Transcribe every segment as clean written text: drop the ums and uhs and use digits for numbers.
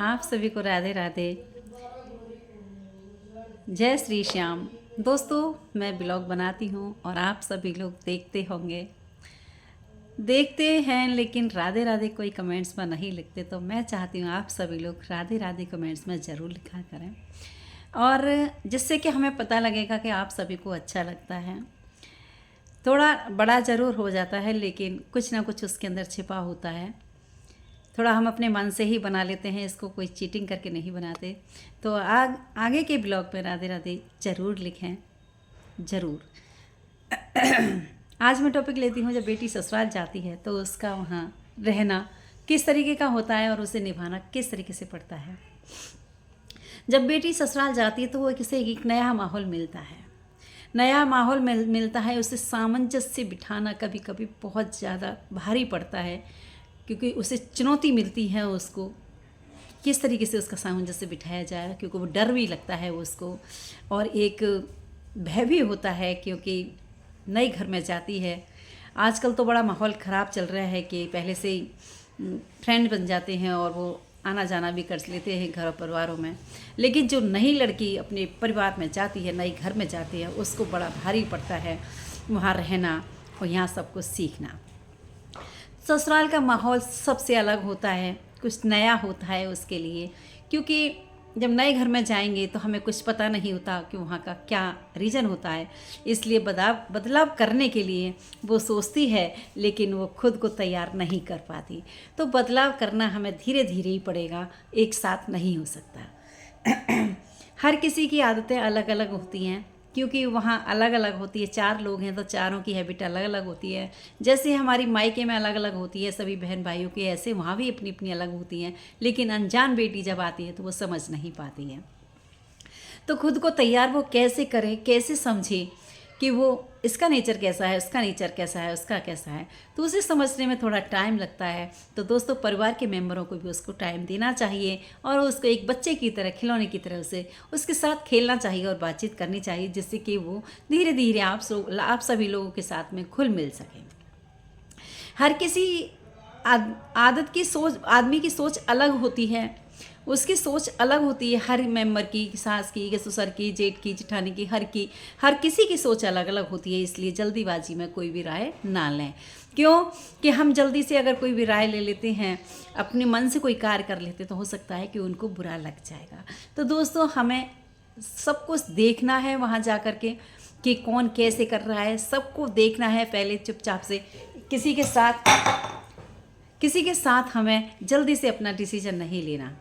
आप सभी को राधे राधे, जय श्री श्याम। दोस्तों, मैं ब्लॉग बनाती हूँ और आप सभी लोग देखते होंगे, देखते हैं, लेकिन राधे राधे कोई कमेंट्स में नहीं लिखते। तो मैं चाहती हूँ आप सभी लोग राधे राधे कमेंट्स में ज़रूर लिखा करें, और जिससे कि हमें पता लगेगा कि आप सभी को अच्छा लगता है। थोड़ा बड़ा ज़रूर हो जाता है, लेकिन कुछ ना कुछ उसके अंदर छिपा होता है। थोड़ा हम अपने मन से ही बना लेते हैं, इसको कोई चीटिंग करके नहीं बनाते। तो आगे के ब्लॉग में राधे राधे ज़रूर लिखें, ज़रूर। आज मैं टॉपिक लेती हूँ, जब बेटी ससुराल जाती है तो उसका वहाँ रहना किस तरीके का होता है और उसे निभाना किस तरीके से पड़ता है। जब बेटी ससुराल जाती है तो वो किसे एक नया माहौल मिलता है, नया माहौल मिलता है। उसे सामंजस्य बिठाना कभी कभी बहुत ज़्यादा भारी पड़ता है, क्योंकि उसे चुनौती मिलती है उसको किस तरीके से उसका सामंजस्य बिठाया जाए, क्योंकि वो डर भी लगता है उसको, और एक भय भी होता है, क्योंकि नए घर में जाती है। आजकल तो बड़ा माहौल ख़राब चल रहा है कि पहले से ही फ्रेंड बन जाते हैं और वो आना जाना भी कर लेते हैं घर परिवारों में। लेकिन जो नई लड़की अपने परिवार में जाती है, नई घर में जाती है, उसको बड़ा भारी पड़ता है वहाँ रहना और यहाँ सब कुछ सीखना। ससुराल का माहौल सबसे अलग होता है, कुछ नया होता है उसके लिए, क्योंकि जब नए घर में जाएंगे तो हमें कुछ पता नहीं होता कि वहाँ का क्या रीज़न होता है। इसलिए बदलाव करने के लिए वो सोचती है, लेकिन वो खुद को तैयार नहीं कर पाती। तो बदलाव करना हमें धीरे धीरे ही पड़ेगा, एक साथ नहीं हो सकता। हर किसी की आदतें अलग अलग होती हैं, क्योंकि वहाँ अलग अलग होती है। 4 लोग हैं तो चारों की हैबिट अलग अलग होती है। जैसे हमारी मायके में अलग अलग होती है सभी बहन भाइयों की, ऐसे वहाँ भी अपनी अपनी अलग होती हैं। लेकिन अनजान बेटी जब आती है तो वो समझ नहीं पाती है। तो खुद को तैयार वो कैसे करे, कैसे समझे कि वो इसका नेचर कैसा है, उसका नेचर कैसा है, उसका कैसा है, तो उसे समझने में थोड़ा टाइम लगता है। तो दोस्तों, परिवार के मेंबरों को भी उसको टाइम देना चाहिए और उसको एक बच्चे की तरह, खिलौने की तरह उसे उसके साथ खेलना चाहिए और बातचीत करनी चाहिए, जिससे कि वो धीरे धीरे आप सभी लोगों के साथ में घुल मिल सकें। हर किसी आदत की सोच, आदमी की सोच अलग होती है, उसकी सोच अलग होती है। हर मेंबर की, सास की, ससुर की, जेठ की, जेठानी की, हर किसी की सोच अलग अलग होती है। इसलिए जल्दीबाजी में कोई भी राय ना लें। क्यों कि हम जल्दी से अगर कोई भी राय ले लेते हैं, अपने मन से कोई कार्य कर लेते, तो हो सकता है कि उनको बुरा लग जाएगा। तो दोस्तों, हमें सब कुछ देखना है वहाँ जा कर के कि कौन कैसे कर रहा है, सबको देखना है पहले चुपचाप से। किसी के साथ हमें जल्दी से अपना डिसीजन नहीं लेना।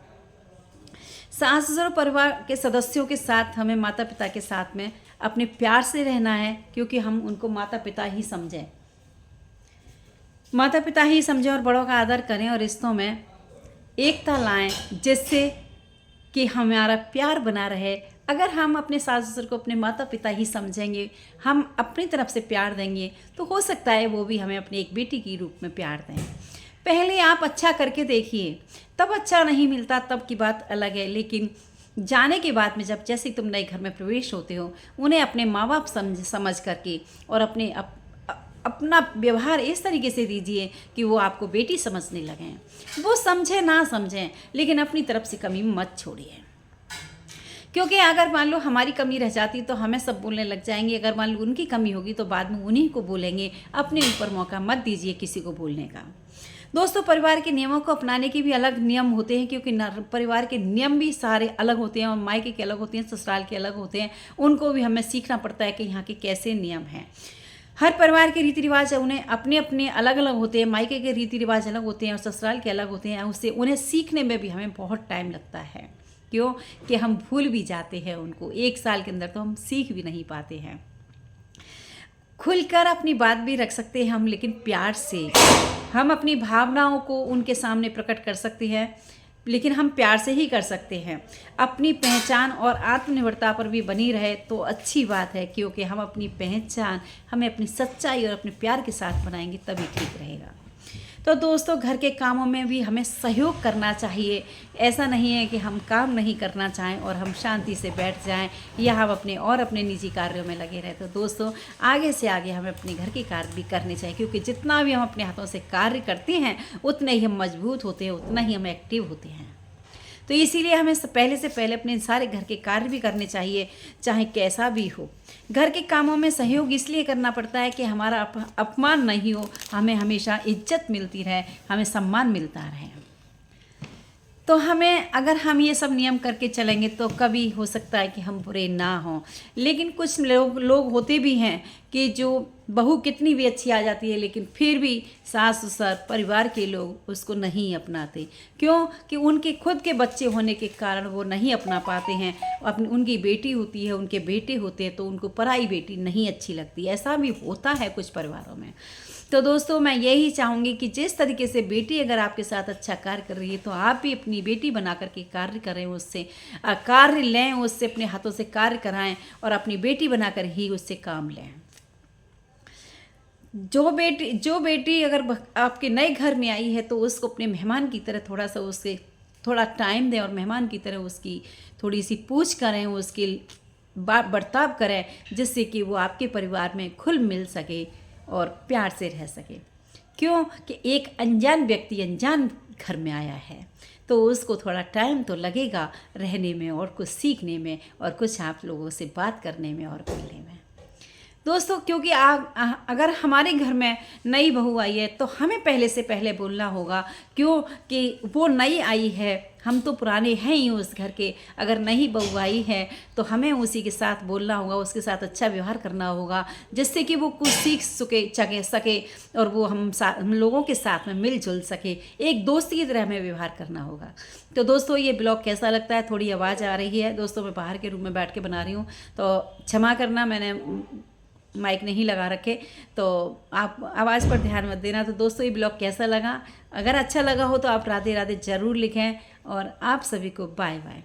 सास ससुर परिवार के सदस्यों के साथ हमें, माता पिता के साथ में अपने प्यार से रहना है, क्योंकि हम उनको माता पिता ही समझें, और बड़ों का आदर करें और रिश्तों में एकता लाएं, जिससे कि हमारा प्यार बना रहे। अगर हम अपने सास ससुर को अपने माता पिता ही समझेंगे, हम अपनी तरफ से प्यार देंगे, तो हो सकता है वो भी हमें अपनी एक बेटी के रूप में प्यार दें। पहले आप अच्छा करके देखिए, तब अच्छा नहीं मिलता तब की बात अलग है, लेकिन जाने के बाद में जब जैसे तुम नए घर में प्रवेश होते हो, उन्हें अपने माँ बाप समझ करके और अपना व्यवहार इस तरीके से दीजिए कि वो आपको बेटी समझने लगें। वो समझें ना समझें, लेकिन अपनी तरफ से कमी मत छोड़िए, क्योंकि अगर मान लो हमारी कमी रह जाती तो हमें सब बोलने लग जाएंगे। अगर मान लो उनकी कमी होगी तो बाद में उन्हीं को बोलेंगे। अपने ऊपर मौका मत दीजिए किसी को बोलने का। दोस्तों, परिवार के नियमों को अपनाने के भी अलग नियम होते हैं, क्योंकि परिवार के नियम भी सारे अलग होते हैं और मायके के अलग होते हैं, ससुराल के अलग होते हैं। उनको भी हमें सीखना पड़ता है कि यहाँ के कैसे नियम हैं। हर परिवार के रीति रिवाज उन्हें अपने अपने अलग अलग होते हैं। मायके के रीति रिवाज अलग होते हैं और ससुराल के अलग होते हैं। उससे उन्हें सीखने में भी हमें बहुत टाइम लगता है। क्यों कि हम भूल भी जाते हैं उनको, 1 साल के अंदर तो हम सीख भी नहीं पाते हैं। खुलकर अपनी बात भी रख सकते हैं हम, लेकिन प्यार से हम अपनी भावनाओं को उनके सामने प्रकट कर सकते हैं, लेकिन हम प्यार से ही कर सकते हैं। अपनी पहचान और आत्मनिर्भरता पर भी बनी रहे तो अच्छी बात है, क्योंकि हम अपनी पहचान हमें अपनी सच्चाई और अपने प्यार के साथ बनाएंगे, तभी ठीक रहेगा। तो दोस्तों, घर के कामों में भी हमें सहयोग करना चाहिए। ऐसा नहीं है कि हम काम नहीं करना चाहें और हम शांति से बैठ जाएं या हम अपने निजी कार्यों में लगे रहें। तो दोस्तों, आगे से आगे हमें अपने घर के कार्य भी करने चाहिए, क्योंकि जितना भी हम अपने हाथों से कार्य करते हैं उतने ही हम मजबूत होते हैं, उतना ही हम एक्टिव होते हैं। तो इसीलिए हमें पहले से पहले अपने सारे घर के कार्य भी करने चाहिए, चाहे कैसा भी हो। घर के कामों में सहयोग इसलिए करना पड़ता है कि हमारा अपमान नहीं हो, हमें हमेशा इज्जत मिलती रहे, हमें सम्मान मिलता रहे। तो हमें, अगर हम ये सब नियम करके चलेंगे तो कभी हो सकता है कि हम बुरे ना हों। लेकिन कुछ लोग होते भी हैं कि जो बहू कितनी भी अच्छी आ जाती है लेकिन फिर भी सास ससुर परिवार के लोग उसको नहीं अपनाते। क्यों? कि उनके खुद के बच्चे होने के कारण वो नहीं अपना पाते हैं। उनकी बेटी होती है, उनके बेटे होते हैं, तो उनको पराई बेटी नहीं अच्छी लगती। ऐसा भी होता है कुछ परिवारों में। तो दोस्तों, मैं यही चाहूँगी कि जिस तरीके से बेटी अगर आपके साथ अच्छा कार्य कर रही है तो आप भी अपनी बेटी बना करके कार्य करें, उससे कार्य लें, उससे अपने हाथों से कार्य कराएं और अपनी बेटी बनाकर ही उससे काम लें। जो बेटी अगर आपके नए घर में आई है तो उसको अपने मेहमान की तरह थोड़ा सा उससे थोड़ा टाइम दें और मेहमान की तरह उसकी थोड़ी सी पूछ करें, उसकी बर्ताव करें, जिससे कि वो आपके परिवार में घुल मिल सके और प्यार से रह सके। क्यों? कि एक अनजान व्यक्ति अनजान घर में आया है तो उसको थोड़ा टाइम तो लगेगा रहने में और कुछ सीखने में और कुछ आप लोगों से बात करने में और बोलने में। दोस्तों, क्योंकि अगर हमारे घर में नई बहू आई है तो हमें पहले से पहले बोलना होगा। क्यों? कि वो नई आई है, हम तो पुराने हैं ही उस घर के। अगर नई बहू आई है तो हमें उसी के साथ बोलना होगा, उसके साथ अच्छा व्यवहार करना होगा, जिससे कि वो कुछ सीख सके और वो हम लोगों के साथ में मिलजुल सके। एक दोस्त की तरह हमें व्यवहार करना होगा। तो दोस्तों, ये ब्लॉग कैसा लगता है? थोड़ी आवाज़ आ रही है दोस्तों, मैं बाहर के रूम में बैठ के बना रही हूँ, तो क्षमा करना, मैंने माइक नहीं लगा रखे, तो आप आवाज़ पर ध्यान मत देना। तो दोस्तों, ये ब्लॉग कैसा लगा? अगर अच्छा लगा हो तो आप राधे राधे ज़रूर लिखें और आप सभी को बाय बाय।